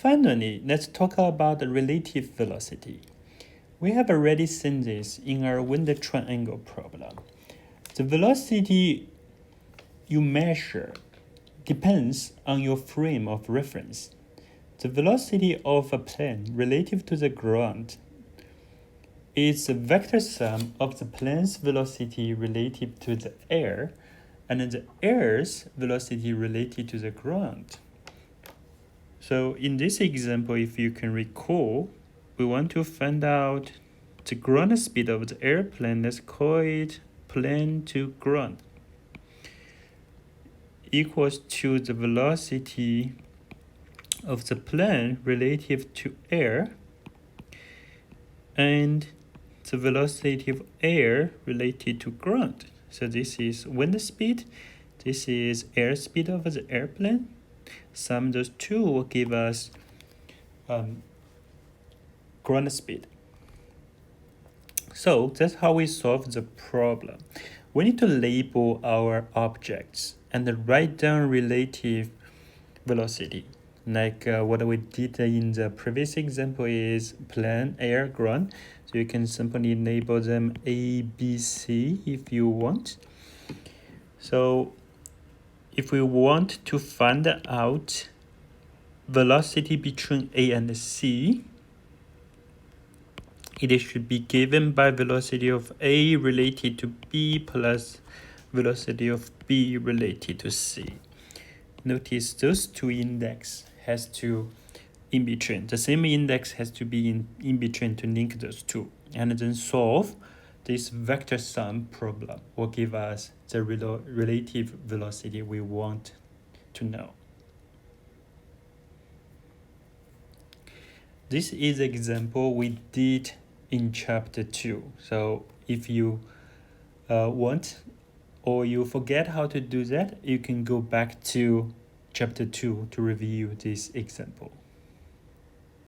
Finally, let's talk about the relative velocity. We have already seen this in our wind triangle problem. The velocity you measure depends on your frame of reference. The velocity of a plane relative to the ground is the vector sum of the plane's velocity relative to the air and the air's velocity related to the ground. So in this example, if you can recall, we want to find out the ground speed of the airplane. Let's call it plane to ground equals to the velocity of the plane relative to air and the velocity of air related to ground. So this is wind speed, this is air speed of the airplane. Sum those two will give us ground speed. So that's how we solve the problem. We need to label our objects and write down relative velocity. Like what we did in the previous example is plane, air, ground. So you can simply label them A, B, C if you want. So if we want to find out velocity between A and C, it should be given by velocity of A related to B plus velocity of B related to C. Notice those two index has to in between. The same index has to be in between to link those two. And then solve this vector sum problem will give us the relative velocity we want to know. This is the example we did in chapter 2. So if you want or you forget how to do that, you can go back to chapter 2 to review this example.